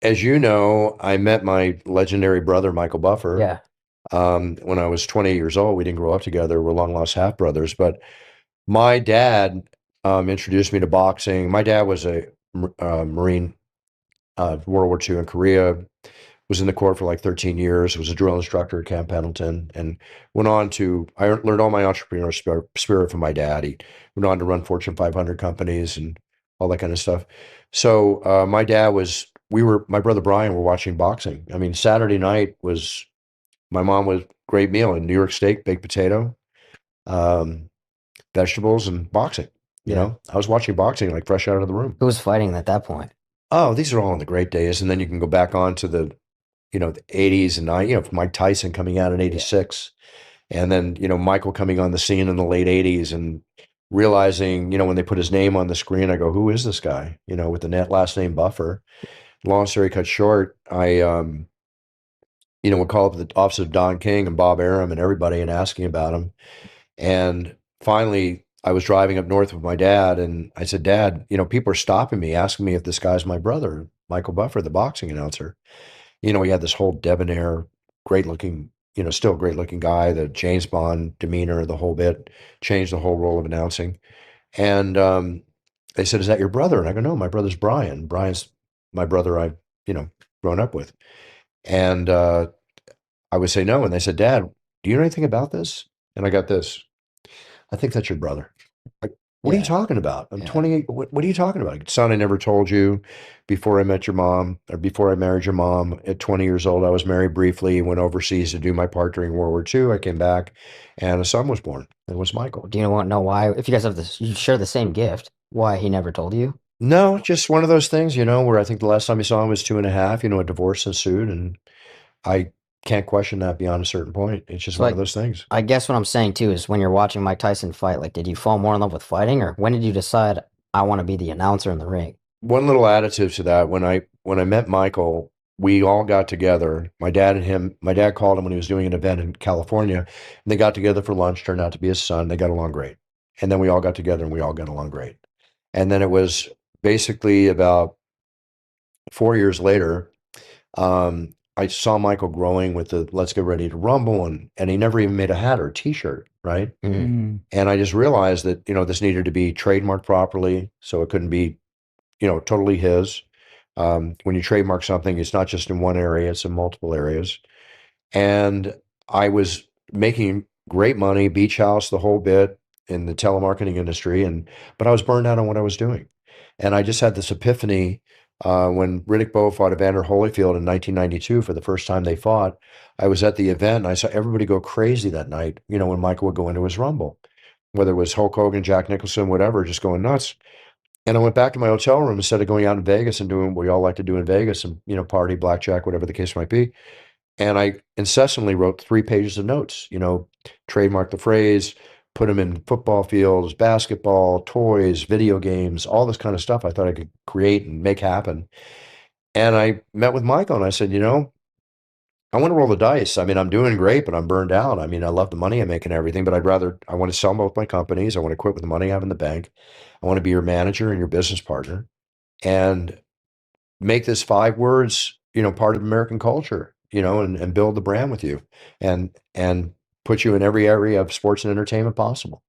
as you know, I met my legendary brother, Michael Buffer, Yeah. when I was 20 years old. We didn't grow up together. We're long lost half brothers. But my dad introduced me to boxing. My dad was a Marine, World War II in Korea, was in the Corps for like 13 years, was a drill instructor at Camp Pendleton, and went on to, I learned all my entrepreneurial spirit from my dad. He went on to run Fortune 500 companies and all that kind of stuff. So my dad was, my brother Brian were watching boxing. I mean, Saturday night was, my mom was great meal, in New York steak, baked potato, um, vegetables, and boxing. You Yeah. know, I was watching boxing like fresh out of the room. Who was fighting at that point? Oh, these are all in the great days. And then you can go back on to the 80s and 90s, Mike Tyson coming out in Yeah. 86. And then, Michael coming on the scene in the late 80s and realizing, when they put his name on the screen, I go, who is this guy? With the net last name Buffer. Long story cut short, I, would call up the office of Don King and Bob Arum and everybody and asking about him. And finally, I was driving up north with my dad and I said, Dad, people are stopping me, asking me if this guy's my brother, Michael Buffer, the boxing announcer. He had this whole debonair, great looking, still great looking guy, the James Bond demeanor, the whole bit, changed the whole role of announcing. And they said, is that your brother? And I go, no, my brother's Brian. Brian's my brother I've, you know, grown up with. And I would say no. And they said, Dad, do you know anything about this? And I got this. I think that's your brother. Like, what are you Yeah. talking about? I'm Yeah. 28. What are you talking about? Son, I never told you before I met your mom or before I married your mom. At 20 years old, I was married briefly, went overseas to do my part during World War II. I came back and a son was born. It was Michael. Do you want to know why? If you guys have this, you share the same gift. Why he never told you? No, just one of those things, where I think the last time you saw him was 2.5, a divorce ensued. And I can't question that beyond a certain point. It's just So one of like, those things. I guess what I'm saying too is when you're watching Mike Tyson fight, like, did you fall more in love with fighting, or when did you decide I want to be the announcer in the ring? One little additive to that, when I met Michael, we all got together. My dad and him, my dad called him when he was doing an event in California, and they got together for lunch, turned out to be his son. They got along great. And then we all got together and we all got along great. And then it was basically about 4 years later, I saw Michael growing with the Let's Get Ready to Rumble, and he never even made a hat or a t-shirt, right? Mm. Mm. And I just realized that, this needed to be trademarked properly, so it couldn't be, totally his. When you trademark something, it's not just in one area, it's in multiple areas. And I was making great money, beach house, the whole bit in the telemarketing industry. But I was burned out on what I was doing. And I just had this epiphany when Riddick Bowe fought Evander Holyfield in 1992 for the first time they fought. I was at the event and I saw everybody go crazy that night, when Michael would go into his rumble, whether it was Hulk Hogan, Jack Nicholson, whatever, just going nuts. And I went back to my hotel room instead of going out in Vegas and doing what we all like to do in Vegas and, party, blackjack, whatever the case might be. And I incessantly wrote 3 pages of notes, trademark the phrase, put them in football fields, basketball, toys, video games, all this kind of stuff I thought I could create and make happen. And I met with Michael and I said, I want to roll the dice. I mean, I'm doing great, but I'm burned out. I mean, I love the money I make and everything, but I want to sell both my companies. I want to quit with the money I have in the bank. I want to be your manager and your business partner and make this 5 words, part of American culture, and build the brand with you and put you in every area of sports and entertainment possible.